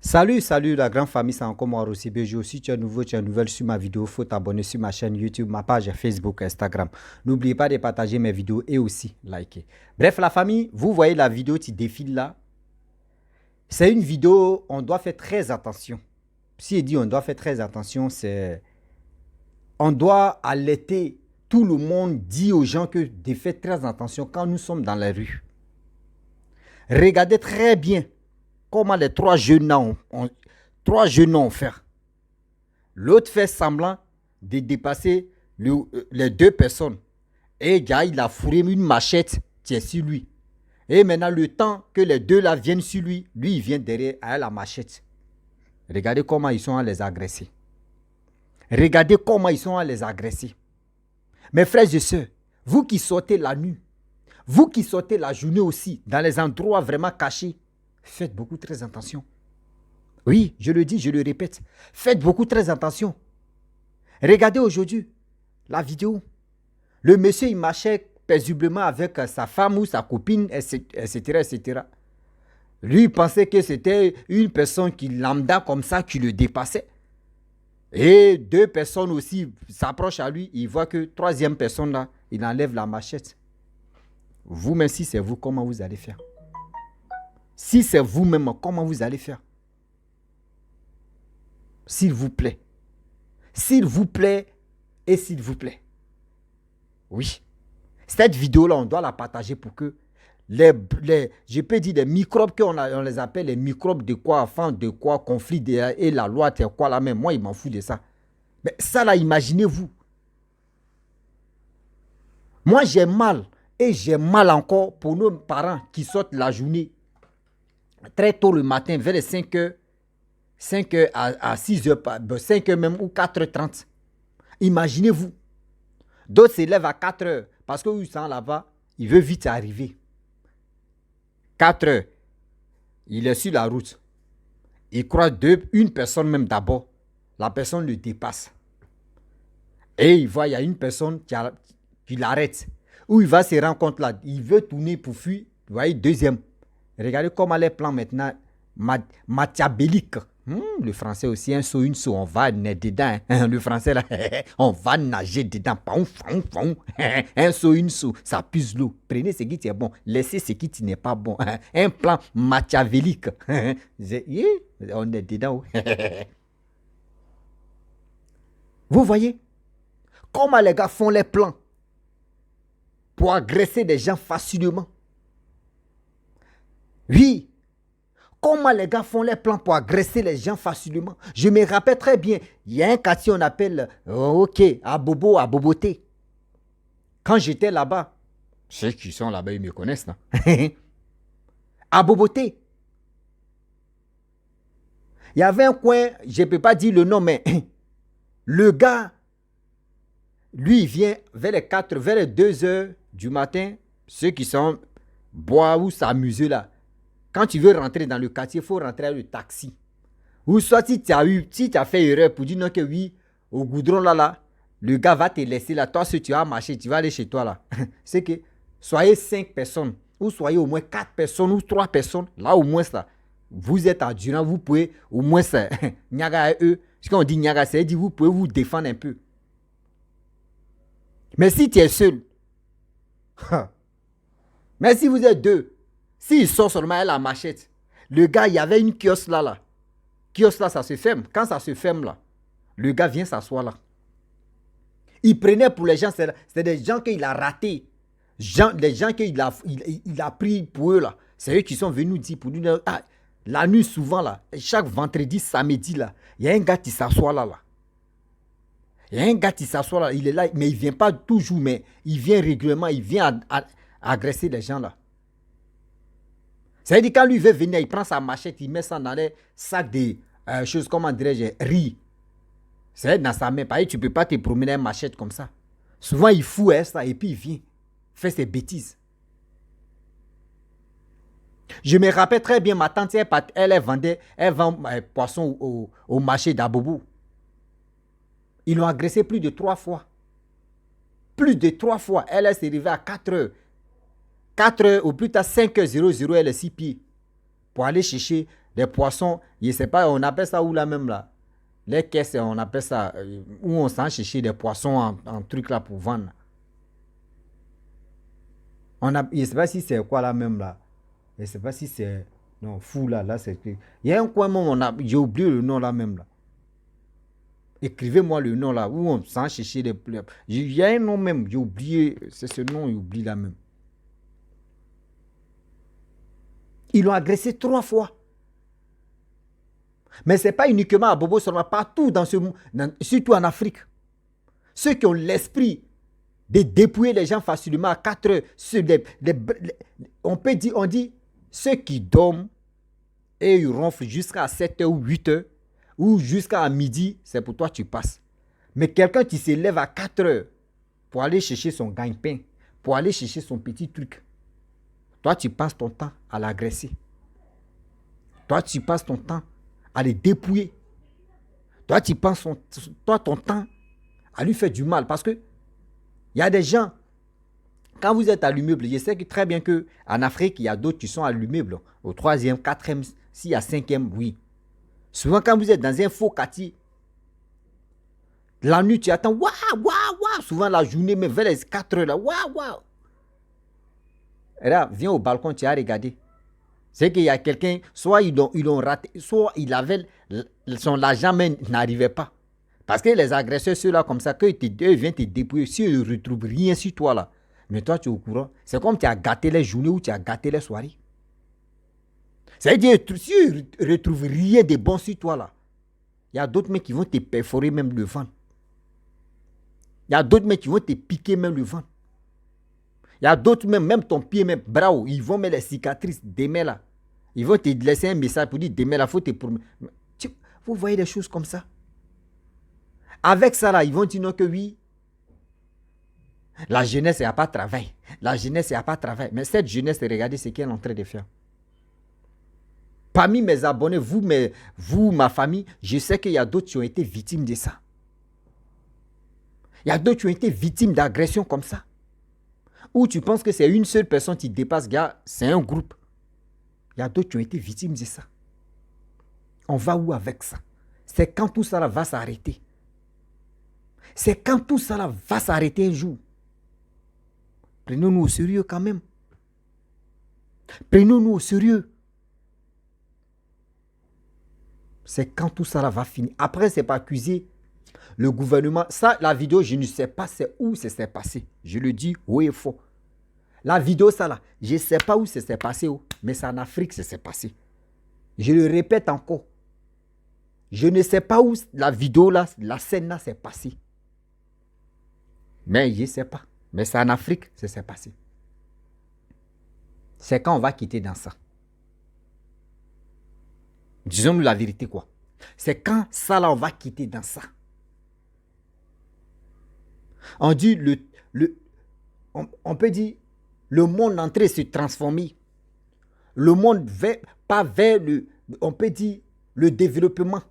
Salut la grande famille, c'est encore moi aussi. Si tu es nouveau, tu es nouvelle sur ma vidéo, il faut t'abonner sur ma chaîne YouTube, ma page Facebook, Instagram. N'oubliez pas de partager mes vidéos et aussi liker. Bref, la famille, vous voyez la vidéo qui défile là. C'est une vidéo, on doit faire très attention. Si il dit on doit faire très attention, c'est... On doit alerter tout le monde, dit aux gens que de faire très attention quand nous sommes dans la rue. Regardez très bien comment les trois jeunes ont fait. L'autre fait semblant de dépasser les deux personnes. Et il a fourré une machette qui est sur lui. Et maintenant, le temps que les deux là viennent sur lui, lui, il vient derrière avec la machette. Regardez comment ils sont à les agresser. Regardez comment ils sont à les agresser. Mes frères et sœurs, vous qui sortez la nuit, vous qui sortez la journée aussi, dans les endroits vraiment cachés, faites beaucoup très attention. Oui, je le dis, je le répète. Faites beaucoup très attention. Regardez aujourd'hui la vidéo. Le monsieur, il marchait paisiblement avec sa femme ou sa copine, etc., etc. Lui, il pensait que c'était une personne qui lambda comme ça, qui le dépassait. Et deux personnes aussi s'approchent à lui. Il voit que troisième personne là, il enlève la machette. Vous-même, si c'est vous, comment vous allez faire? Si c'est vous-même, comment vous allez faire? S'il vous plaît. S'il vous plaît et s'il vous plaît. Oui. Cette vidéo-là, on doit la partager pour que je peux dire des microbes on les appelle les microbes de quoi, enfin, de quoi, conflit et la loi, c'est quoi là même. Moi, il m'en fout de ça. Mais ça là, imaginez-vous. Moi, j'ai mal et j'ai mal encore pour nos parents qui sortent la journée très tôt le matin, vers les 5h, 5h à 6h, 5h même ou 4h30. Imaginez-vous. D'autres s'élèvent à 4h parce qu'ils sont là-bas, il veut vite arriver. 4h, il est sur la route. Il croise une personne même d'abord. La personne le dépasse. Et il voit, il y a une personne qui l'arrête. Où il va se rendre compte là, il veut tourner pour fuir. Vous voyez, deuxième. Regardez comment les plans maintenant, machiavéliques. Le français aussi, un saut, une saut, on va nager dedans. Le français là, on va nager dedans. Un saut, une saut, ça puse l'eau. Prenez ce qui est bon, laissez ce qui n'est pas bon. Un plan machiavélique. On est dedans. Vous voyez comment les gars font les plans pour agresser des gens facilement. Oui. Comment les gars font les plans pour agresser les gens facilement. Je me rappelle très bien, il y a un quartier on appelle, à Boboté. Quand j'étais là-bas, ceux qui sont là-bas, ils me connaissent, non? À Boboté. Il y avait un coin, je ne peux pas dire le nom, mais le gars, lui, il vient vers les 2 heures du matin, ceux qui sont boire ou s'amuser là. Quand tu veux rentrer dans le quartier, il faut rentrer avec le taxi. Ou soit si tu as fait erreur pour dire non que oui, au goudron là, le gars va te laisser là. Toi, si tu as marché, tu vas aller chez toi là. C'est que soyez 5 personnes, ou soyez au moins 4 personnes, ou 3 personnes, là au moins ça. Vous êtes endurant, vous pouvez au moins ça. Nyaga et eux. Ce qu'on dit nyaga, c'est dire vous pouvez vous défendre un peu. Mais si tu es seul, mais si vous êtes deux, s'il sort seulement la machette, le gars, il y avait une kiosque là. Kiosque là, ça se ferme. Quand ça se ferme là, le gars vient s'asseoir là. Il prenait pour les gens, c'est des gens qu'il a ratés. Les gens qu'il a pris pour eux là. C'est eux qui sont venus dire pour nous, la nuit souvent là, chaque vendredi, samedi là, il y a un gars qui s'assoit là. Il y a un gars qui s'assoit là, il est là, mais il ne vient pas toujours, mais il vient régulièrement, il vient agresser les gens là. C'est-à-dire quand lui veut venir, il prend sa machette, il met ça dans les sacs de choses, comment dirais-je, riz. C'est dans sa main. Pareil, tu ne peux pas te promener une machette comme ça. Souvent, il fout ça et puis il vient faire ses bêtises. Je me rappelle très bien, ma tante, elle vend poisson au marché d'Abobo. Ils l'ont agressé plus de 3 fois. Plus de 3 fois. Elle est arrivée à 4 heures. 4 heures ou plus tard 5h00, elle est 6 pieds pour aller chercher des poissons, je ne sais pas, on appelle ça où là même là. Les caisses, on appelle ça, où on s'en chercher des poissons en truc là pour vendre. Je ne sais pas si c'est quoi là même là. Je ne sais pas si c'est, non, fou là, là c'est, il y a un coin même, j'ai oublié le nom là même là. Écrivez-moi le nom là, où on s'en chercher des, il y a un nom même, j'ai oublié, c'est ce nom, j'ai oublié là même. Ils l'ont agressé 3 fois. Mais ce n'est pas uniquement à Bobo seulement, partout dans ce monde, surtout en Afrique. Ceux qui ont l'esprit de dépouiller les gens facilement à 4 heures, on dit, ceux qui dorment et ils ronflent jusqu'à 7 heures ou 8 heures, ou jusqu'à midi, c'est pour toi tu passes. Mais quelqu'un qui se lève à 4 heures pour aller chercher son gagne-pain, pour aller chercher son petit truc, toi tu passes ton temps à l'agresser. Toi tu passes ton temps à les dépouiller. Toi, tu passes ton temps à lui faire du mal. Parce que il y a des gens, quand vous êtes à l'immeuble, je sais que très bien qu'en Afrique, il y a d'autres qui sont à l'immeuble. Au 3e, 4e, s'il y a 5e, oui. Souvent, quand vous êtes dans un faux quartier, la nuit, tu attends, waouh, waouh, waouh. Souvent, la journée, mais vers les 4 heures, là, waouh, waouh. Et là, viens au balcon, tu as regardé. C'est qu'il y a quelqu'un, soit ils l'ont raté, soit il avait son argent, mais n'arrivait pas. Parce que les agresseurs, ceux-là, comme ça, quand ils viennent te dépouiller, s'ils ne retrouvent rien sur toi, là, mais toi, tu es au courant. C'est comme tu as gâté les journées ou tu as gâté les soirées. C'est-à-dire, s'ils ne retrouvent rien de bon sur toi, là, il y a d'autres mecs qui vont te perforer même le ventre. Il y a d'autres mecs qui vont te piquer même le ventre. Il y a d'autres même ton pied, même bravo, ils vont mettre les cicatrices demain là. Ils vont te laisser un message pour dire demain là, faut te promettre. Vous voyez des choses comme ça. Avec ça là, ils vont dire non que oui. La jeunesse, il n'y a pas de travail. La jeunesse, il n'y a pas de travail. Mais cette jeunesse, regardez ce qu'elle est en train de faire. Parmi mes abonnés, vous, ma famille, je sais qu'il y a d'autres qui ont été victimes de ça. Il y a d'autres qui ont été victimes d'agressions comme ça. Ou tu penses que c'est une seule personne qui dépasse, gars, c'est un groupe. Il y a d'autres qui ont été victimes de ça. On va où avec ça? C'est quand tout ça là va s'arrêter. C'est quand tout ça là va s'arrêter un jour. Prenons-nous au sérieux quand même. Prenons-nous au sérieux. C'est quand tout ça là va finir. Après, c'est pas accuser le gouvernement. Ça, la vidéo, je ne sais pas c'est où ça s'est passé. Je le dis haut et fort. La vidéo, ça là, je ne sais pas où ça s'est passé, mais c'est en Afrique ça s'est passé. Je le répète encore. Je ne sais pas où la vidéo là, la scène là s'est passée. Mais je ne sais pas. Mais c'est en Afrique ça s'est passé. C'est quand on va quitter dans ça. Disons-nous la vérité quoi. C'est quand ça là on va quitter dans ça. On dit on peut dire le monde est en train de se transformer. Le monde pas vers on peut dire le développement.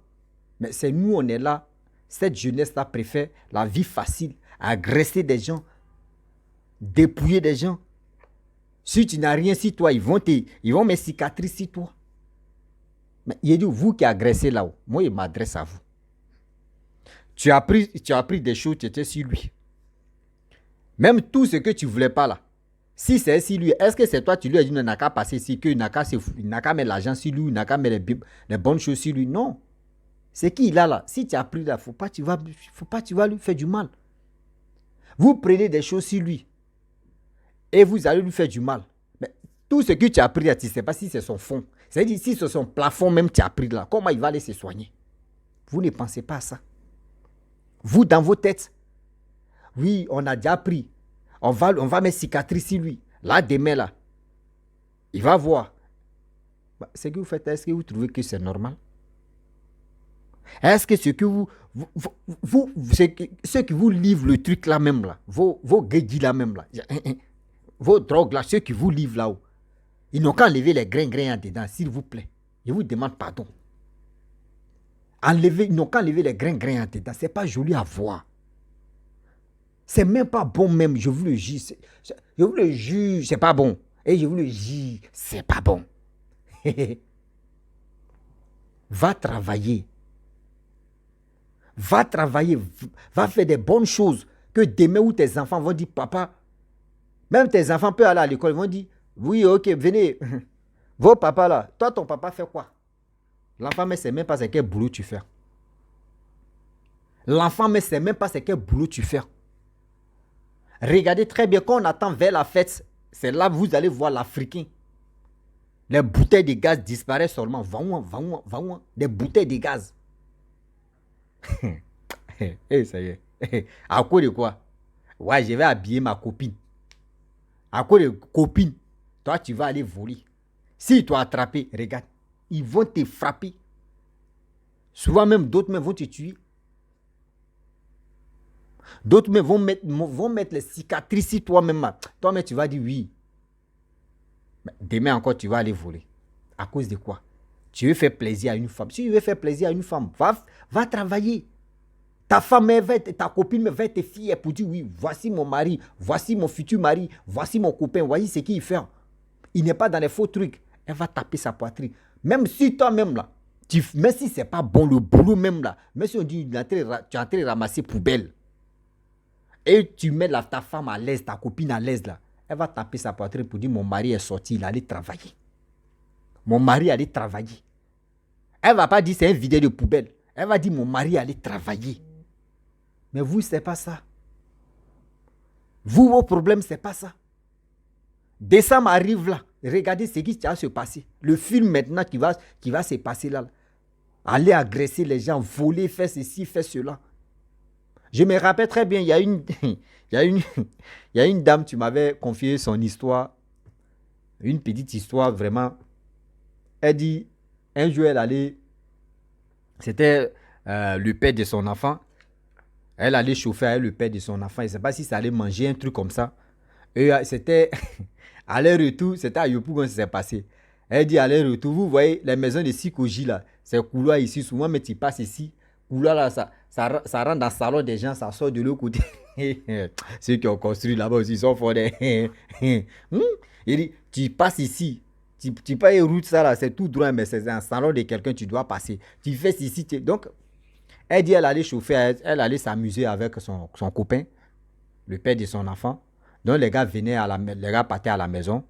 Mais c'est nous, on est là. Cette jeunesse-là préfère la vie facile, agresser des gens, dépouiller des gens. Si tu n'as rien sur toi, ils vont mettre cicatrices sur toi. Mais il dit, vous qui agressez là-haut, moi, il m'adresse à vous. Tu as pris des choses, tu étais sur lui. Même tout ce que tu ne voulais pas là. Si c'est sur lui, est-ce que c'est toi, tu lui as dit, il n'a qu'à passer ici, qu'il n'a qu'à mettre l'argent sur lui, il n'a qu'à mettre les bonnes choses sur lui. Non. C'est qui il a là. Si tu as pris là, faut pas tu vas lui faire du mal. Vous prenez des choses sur lui et vous allez lui faire du mal. Mais tout ce que tu as pris là, tu ne sais pas si c'est son fond. C'est-à-dire si c'est son plafond même tu as pris là, comment il va aller se soigner? Vous ne pensez pas à ça. Vous, dans vos têtes, oui, on a déjà pris. On va mettre cicatrice sur lui. Là, demain, là, il va voir. Ce que vous faites, est-ce que vous trouvez que c'est normal? Est-ce que ce que ceux qui vous livrent le truc là même là, vos guédis là même là, vos drogues là, ceux qui vous livrent là-haut, ils n'ont qu'à enlever les grains en dedans, s'il vous plaît. Je vous demande pardon. Ils n'ont qu'à enlever les grains en dedans. C'est pas joli à voir. C'est même pas bon même, je vous le jure. Je vous le jure, c'est pas bon. Et je vous le jure, c'est pas bon. Va travailler. Va travailler. Va faire des bonnes choses. Que demain où tes enfants vont dire, papa, même tes enfants peuvent aller à l'école, ils vont dire, oui, ok, venez. Vos papas là, toi, ton papa fait quoi? L'enfant ne sait même pas quel boulot tu fais. L'enfant ne sait même pas quel boulot tu fais. Regardez très bien, quand on attend vers la fête, c'est là que vous allez voir l'Africain. Les bouteilles de gaz disparaissent seulement. Va-ouin. Des bouteilles de gaz. Ça y est. À cause de quoi? Ouais, je vais habiller ma copine. À cause de copine, toi, tu vas aller voler. Si tu as attrapé, regarde, ils vont te frapper. Souvent même, d'autres même vont te tuer. D'autres même vont mettre les cicatrices sur toi-même. Toi-même, tu vas dire oui. Mais demain encore, tu vas aller voler. À cause de quoi? Tu veux faire plaisir à une femme. Si tu veux faire plaisir à une femme, va travailler. Ta femme, ta copine va être fière pour dire oui, voici mon mari, voici mon futur mari, voici mon copain, voici ce qu'il fait. Il n'est pas dans les faux trucs. Elle va taper sa poitrine. Même si toi-même là, même si c'est pas bon le boulot même là, même si on dit tu es en train de ramasser poubelle, et tu mets ta femme à l'aise, ta copine à l'aise là, elle va taper sa poitrine pour dire mon mari est sorti, il allait travailler. Mon mari allait travailler. Elle ne va pas dire c'est un vidéo de poubelle. Elle va dire mon mari allait travailler. Mais vous, c'est pas ça. Vous, vos problèmes, c'est pas ça. Décembre arrive là. Regardez ce qui va se passer. Le film maintenant qui va se passer là. Aller agresser les gens, voler, faire ceci, faire cela. Je me rappelle très bien, il y a une dame, tu m'avais confié son histoire. Une petite histoire vraiment. Elle dit, un jour elle allait, c'était le père de son enfant. Elle allait chauffer avec le père de son enfant. Je ne sais pas si ça allait manger un truc comme ça. Et c'était aller-retour, c'était à Yopou quand ça s'est passé. Elle dit aller-retour, vous voyez les maisons de Sikoji là, c'est couloir ici, souvent mais tu passes ici, couloir là, ça rentre dans le salon des gens, ça sort de l'autre côté. Ceux qui ont construit là-bas aussi, ils sont forts. Il dit, tu passes ici, tu passes une route ça là, c'est tout droit, mais c'est un salon de quelqu'un, tu dois passer. Tu fais ici, donc, elle dit elle allait chauffer, elle allait s'amuser avec son copain, le père de son enfant. Donc les gars venaient les gars partaient à la maison.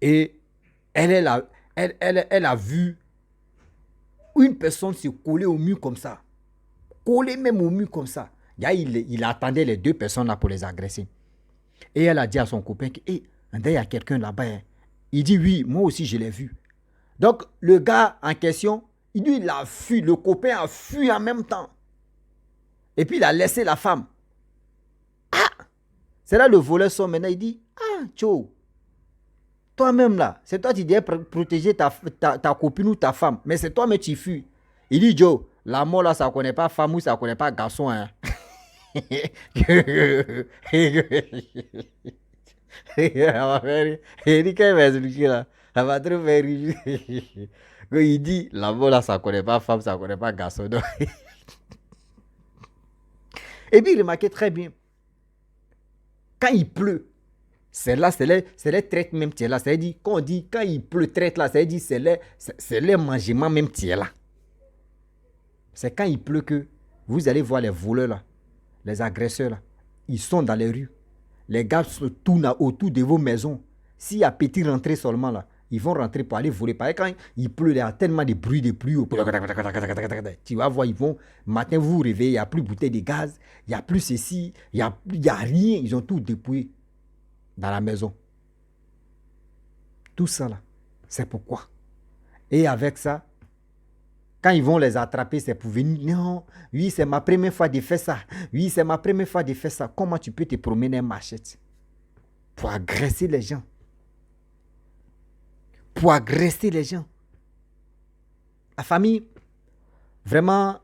Et elle a vu une personne se coller au mur comme ça. Coller même au mur comme ça. Il attendait les deux personnes là pour les agresser. Et elle a dit à son copain que, il y a quelqu'un là-bas. Hein. Il dit oui, moi aussi je l'ai vu. Donc le gars en question, il a fui, le copain a fui en même temps. Et puis il a laissé la femme. C'est là le voleur sort maintenant, il dit, Tcho, toi-même là, c'est toi qui dois protéger ta copine ou ta femme, mais c'est toi-même qui fuis. Il dit, Joe, la mort là, ça ne connaît pas femme ou ça ne connaît pas garçon. Hein. Il dit, qu'elle va expliquer là, ça va trop faire rire. Il dit, la mort là, ça ne connaît pas femme, ça ne connaît pas garçon. Et puis, remarquez très bien, quand il pleut, c'est les traites même tiers là. C'est-à-dire, quand on dit quand il pleut, traite là, c'est-à-dire, c'est les mangements même tiers là. C'est quand il pleut que vous allez voir les voleurs là, les agresseurs là. Ils sont dans les rues. Les gars se tournent autour de vos maisons. S'il y a petit rentrée seulement là, ils vont rentrer pour aller voler. Parce que quand il pleut, il y a tellement de bruit de pluie. Tu vas voir, ils vont. Matin, vous vous réveillez, il n'y a plus de bouteilles de gaz, il n'y a plus ceci, il n'y a rien. Ils ont tout dépouillé dans la maison. Tout ça là, c'est pourquoi. Et avec ça, quand ils vont les attraper, c'est pour venir. Non, oui, c'est ma première fois de faire ça. Oui, c'est ma première fois de faire ça. Comment tu peux te promener en machette pour agresser les gens? Pour agresser les gens. La famille, vraiment,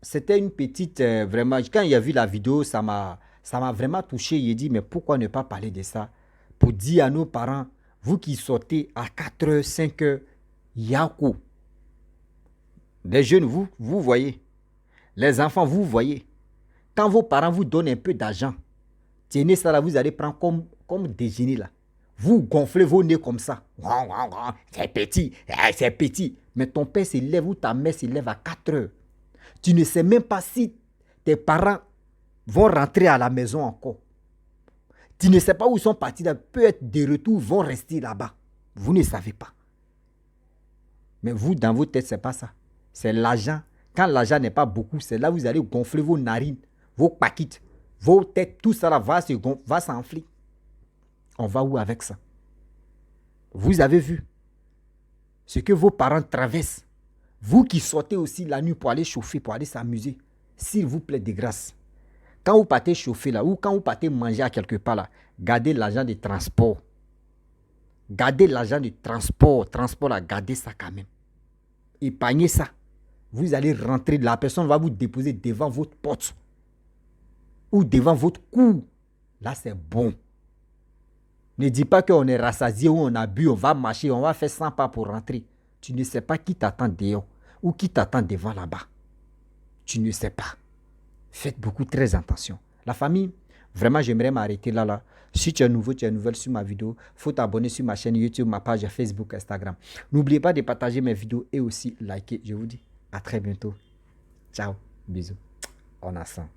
c'était une petite, vraiment, quand il a vu la vidéo, ça m'a vraiment touché. Il dit, mais pourquoi ne pas parler de ça? Pour dire à nos parents, vous qui sortez à 4h, 5h, Yako. Les jeunes, vous voyez. Les enfants, vous voyez. Quand vos parents vous donnent un peu d'argent, tenez ça là, vous allez prendre comme déjeuner là. Vous gonflez vos nez comme ça. C'est petit, c'est petit. Mais ton père se lève ou ta mère se lève à 4 heures. Tu ne sais même pas si tes parents vont rentrer à la maison encore. Tu ne sais pas où ils sont partis. Peut-être de retour, vont rester là-bas. Vous ne savez pas. Mais vous, dans votre tête, ce n'est pas ça. C'est l'argent. Quand l'argent n'est pas beaucoup, c'est là où vous allez gonfler vos narines, vos paquites, vos têtes, tout ça là va s'enfler. On va où avec ça? Vous avez vu ce que vos parents traversent. Vous qui sortez aussi la nuit pour aller chauffer, pour aller s'amuser. S'il vous plaît, de grâce. Quand vous partez chauffer là, ou quand vous partez manger à quelque part là, gardez l'argent de transport. Gardez l'argent de transport. Transport là, gardez ça quand même. Épargnez ça. Vous allez rentrer, la personne va vous déposer devant votre porte. Ou devant votre cou. Là, c'est bon. Ne dis pas qu'on est rassasié ou on a bu, on va marcher, on va faire 100 pas pour rentrer. Tu ne sais pas qui t'attend dehors ou qui t'attend devant là-bas. Tu ne sais pas. Faites beaucoup très attention. La famille, vraiment, j'aimerais m'arrêter là. Si tu es nouveau, tu es nouvelle sur ma vidéo, il faut t'abonner sur ma chaîne YouTube, ma page Facebook, Instagram. N'oubliez pas de partager mes vidéos et aussi liker. Je vous dis à très bientôt. Ciao, bisous. On a ça.